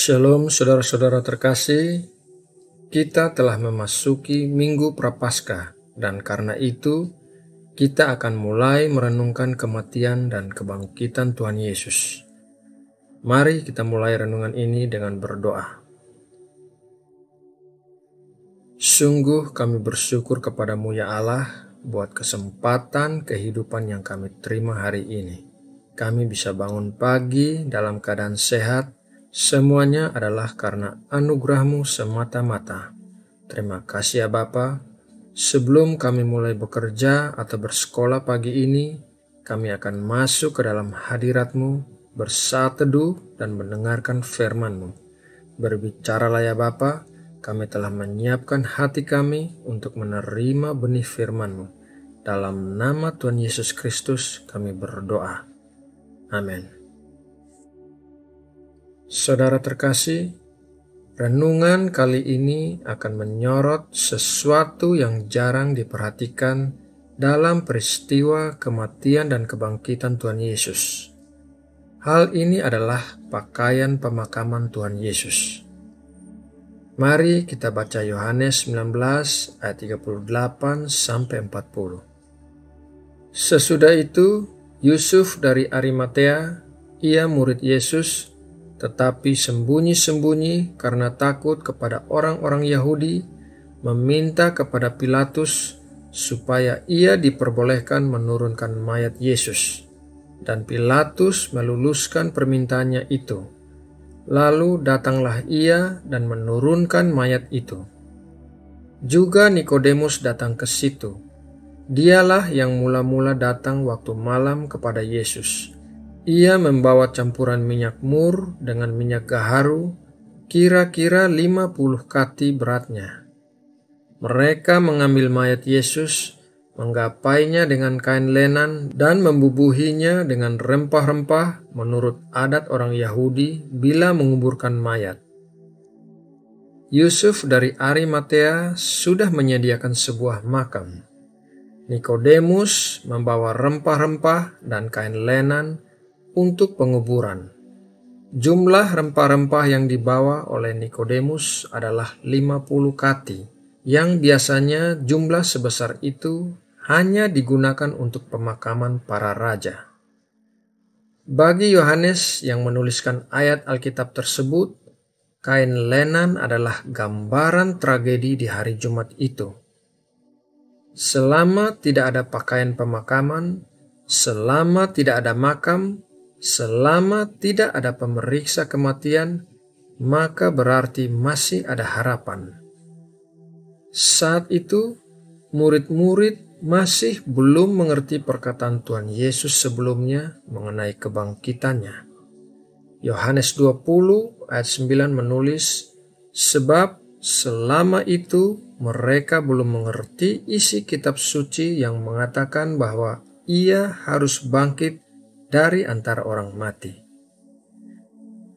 Shalom saudara-saudara terkasih, kita telah memasuki Minggu Prapaskah dan karena itu kita akan mulai merenungkan kematian dan kebangkitan Tuhan Yesus. Mari kita mulai renungan ini dengan berdoa. Sungguh kami bersyukur kepadamu ya Allah buat kesempatan kehidupan yang kami terima hari ini. Kami bisa bangun pagi dalam keadaan sehat. Semuanya adalah karena anugerah-Mu semata-mata. Terima kasih ya Bapa. Sebelum kami mulai bekerja atau bersekolah pagi ini, kami akan masuk ke dalam hadirat-Mu, bersaat teduh dan mendengarkan firman-Mu. Berbicaralah ya Bapa, kami telah menyiapkan hati kami untuk menerima benih firman-Mu. Dalam nama Tuhan Yesus Kristus kami berdoa. Amin. Saudara terkasih, renungan kali ini akan menyorot sesuatu yang jarang diperhatikan dalam peristiwa kematian dan kebangkitan Tuhan Yesus. Hal ini adalah pakaian pemakaman Tuhan Yesus. Mari kita baca Yohanes 19 ayat 38 sampai 40. Sesudah itu, Yusuf dari Arimatea, ia murid Yesus, tetapi sembunyi-sembunyi karena takut kepada orang-orang Yahudi, meminta kepada Pilatus supaya ia diperbolehkan menurunkan mayat Yesus. Dan Pilatus meluluskan permintaannya itu. Lalu datanglah ia dan menurunkan mayat itu. Juga Nikodemus datang ke situ. Dialah yang mula-mula datang waktu malam kepada Yesus. Ia membawa campuran minyak mur dengan minyak gaharu, kira-kira 50 kati beratnya. Mereka mengambil mayat Yesus, menggapainya dengan kain lenan dan membubuhinya dengan rempah-rempah menurut adat orang Yahudi bila menguburkan mayat. Yusuf dari Arimatea sudah menyediakan sebuah makam. Nikodemus membawa rempah-rempah dan kain lenan untuk penguburan. Jumlah rempah-rempah yang dibawa oleh Nikodemus adalah 50 kati, yang biasanya jumlah sebesar itu hanya digunakan untuk pemakaman para raja. Bagi Yohanes yang menuliskan ayat Alkitab tersebut, kain lenan adalah gambaran tragedi di hari Jumat itu. Selama tidak ada pakaian pemakaman, selama tidak ada makam, selama tidak ada pemeriksa kematian, maka berarti masih ada harapan. Saat itu, murid-murid masih belum mengerti perkataan Tuhan Yesus sebelumnya mengenai kebangkitannya. Yohanes 20 ayat 9 menulis, sebab selama itu mereka belum mengerti isi kitab suci yang mengatakan bahwa ia harus bangkit dari antara orang mati.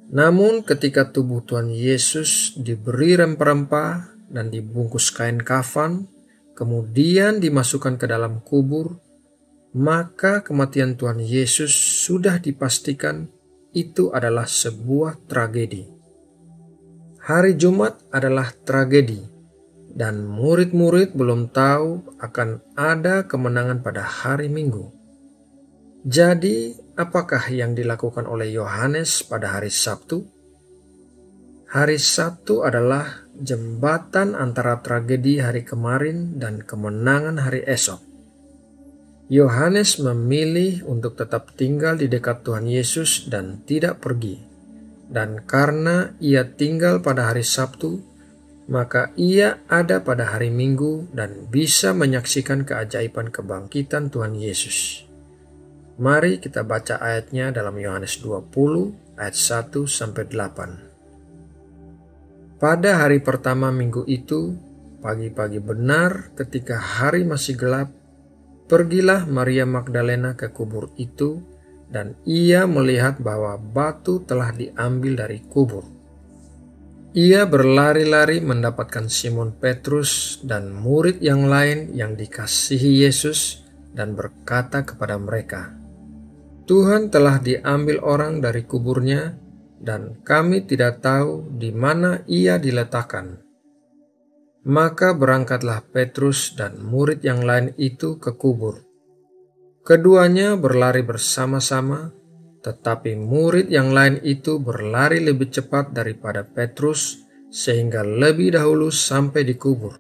Namun ketika tubuh Tuhan Yesus diberi rempah-rempah dan dibungkus kain kafan, kemudian dimasukkan ke dalam kubur, maka kematian Tuhan Yesus sudah dipastikan itu adalah sebuah tragedi. Hari Jumat adalah tragedi, dan murid-murid belum tahu akan ada kemenangan pada hari Minggu. Jadi, apakah yang dilakukan oleh Yohanes pada hari Sabtu? Hari Sabtu adalah jembatan antara tragedi hari kemarin dan kemenangan hari esok. Yohanes memilih untuk tetap tinggal di dekat Tuhan Yesus dan tidak pergi. Dan karena ia tinggal pada hari Sabtu, maka ia ada pada hari Minggu dan bisa menyaksikan keajaiban kebangkitan Tuhan Yesus. Mari kita baca ayatnya dalam Yohanes 20 ayat 1-8. Pada hari pertama minggu itu, pagi-pagi benar ketika hari masih gelap, pergilah Maria Magdalena ke kubur itu dan ia melihat bahwa batu telah diambil dari kubur. Ia berlari-lari mendapatkan Simon Petrus dan murid yang lain yang dikasihi Yesus dan berkata kepada mereka, Tuhan telah diambil orang dari kuburnya dan kami tidak tahu di mana ia diletakkan." Maka berangkatlah Petrus dan murid yang lain itu ke kubur. Keduanya berlari bersama-sama, tetapi murid yang lain itu berlari lebih cepat daripada Petrus, sehingga lebih dahulu sampai di kubur.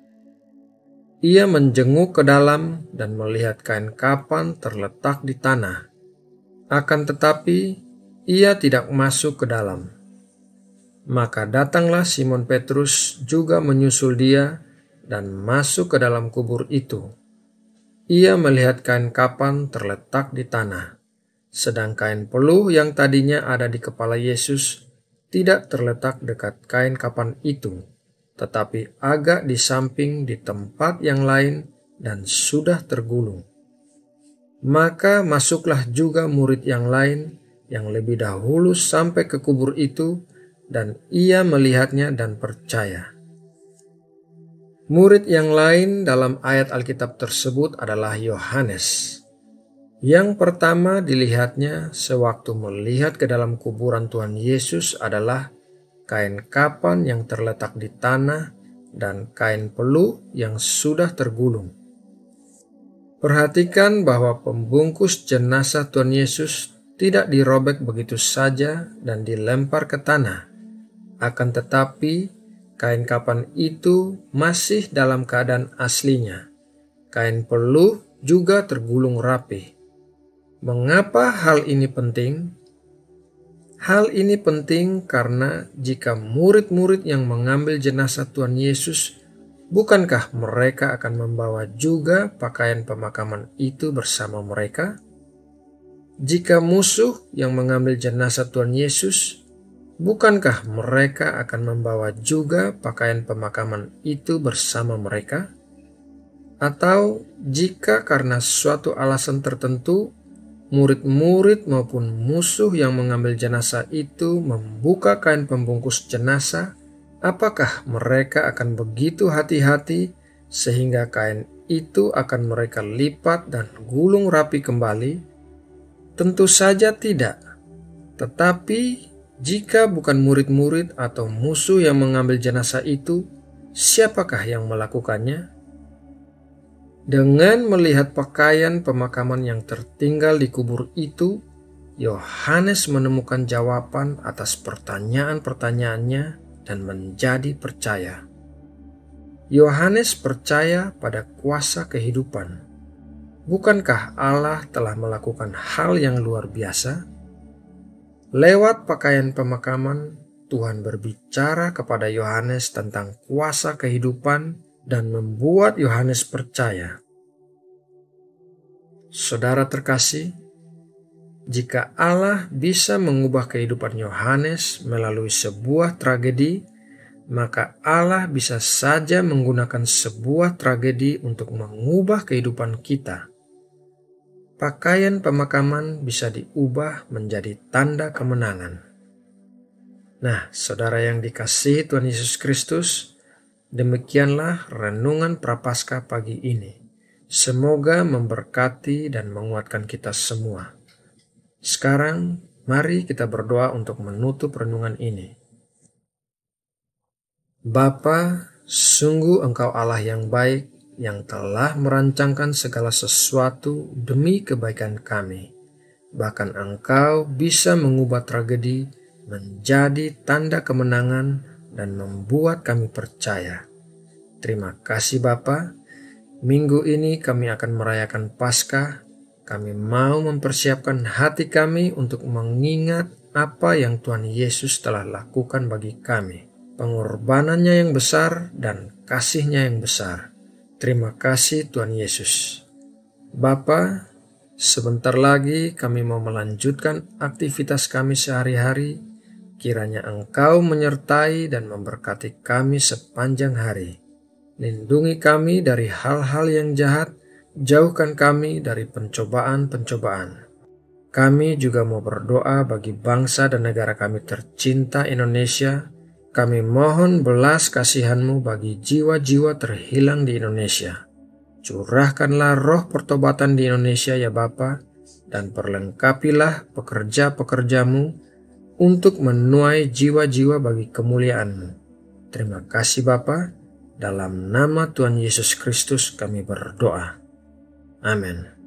Ia menjenguk ke dalam dan melihat kain kafan terletak di tanah. Akan tetapi, ia tidak masuk ke dalam. Maka datanglah Simon Petrus juga menyusul dia dan masuk ke dalam kubur itu. Ia melihat kain kafan terletak di tanah, sedang kain peluh yang tadinya ada di kepala Yesus tidak terletak dekat kain kafan itu, tetapi agak di samping di tempat yang lain dan sudah tergulung. Maka masuklah juga murid yang lain yang lebih dahulu sampai ke kubur itu, dan ia melihatnya dan percaya. Murid yang lain dalam ayat Alkitab tersebut adalah Yohanes. Yang pertama dilihatnya sewaktu melihat ke dalam kuburan Tuhan Yesus adalah kain kafan yang terletak di tanah dan kain peluh yang sudah tergulung. Perhatikan bahwa pembungkus jenazah Tuhan Yesus tidak dirobek begitu saja dan dilempar ke tanah. Akan tetapi, kain kafan itu masih dalam keadaan aslinya. Kain peluh juga tergulung rapi. Mengapa hal ini penting? Hal ini penting karena jika murid-murid yang mengambil jenazah Tuhan Yesus, bukankah mereka akan membawa juga pakaian pemakaman itu bersama mereka? Jika musuh yang mengambil jenazah Tuhan Yesus, bukankah mereka akan membawa juga pakaian pemakaman itu bersama mereka? Atau jika karena suatu alasan tertentu, murid-murid maupun musuh yang mengambil jenazah itu membuka kain pembungkus jenazah, apakah mereka akan begitu hati-hati sehingga kain itu akan mereka lipat dan gulung rapi kembali? Tentu saja tidak. Tetapi jika bukan murid-murid atau musuh yang mengambil jenazah itu, siapakah yang melakukannya? Dengan melihat pakaian pemakaman yang tertinggal di kubur itu, Yohanes menemukan jawaban atas pertanyaan-pertanyaannya dan menjadi percaya. Yohanes percaya pada kuasa kehidupan. Bukankah Allah telah melakukan hal yang luar biasa? Lewat pakaian pemakaman, Tuhan berbicara kepada Yohanes tentang kuasa kehidupan dan membuat Yohanes percaya. Saudara terkasih, jika Allah bisa mengubah kehidupan Yohanes melalui sebuah tragedi, maka Allah bisa saja menggunakan sebuah tragedi untuk mengubah kehidupan kita. Pakaian pemakaman bisa diubah menjadi tanda kemenangan. Nah, saudara yang dikasihi Tuhan Yesus Kristus, demikianlah renungan Prapaskah pagi ini. Semoga memberkati dan menguatkan kita semua. Sekarang, mari kita berdoa untuk menutup renungan ini. Bapa, sungguh Engkau Allah yang baik, yang telah merancangkan segala sesuatu demi kebaikan kami. Bahkan Engkau bisa mengubah tragedi menjadi tanda kemenangan dan membuat kami percaya. Terima kasih Bapa. Minggu ini kami akan merayakan Paskah. Kami mau mempersiapkan hati kami untuk mengingat apa yang Tuhan Yesus telah lakukan bagi kami. Pengorbanannya yang besar dan kasih-Nya yang besar. Terima kasih Tuhan Yesus. Bapa, sebentar lagi kami mau melanjutkan aktivitas kami sehari-hari. Kiranya Engkau menyertai dan memberkati kami sepanjang hari. Lindungi kami dari hal-hal yang jahat, jauhkan kami dari pencobaan-pencobaan. Kami juga mau berdoa bagi bangsa dan negara kami tercinta Indonesia. Kami mohon belas kasihan-Mu bagi jiwa-jiwa terhilang di Indonesia. Curahkanlah roh pertobatan di Indonesia ya Bapa, dan perlengkapilah pekerja-pekerja-Mu untuk menuai jiwa-jiwa bagi kemuliaan-Mu. Terima kasih Bapa, dalam nama Tuhan Yesus Kristus kami berdoa. Amin.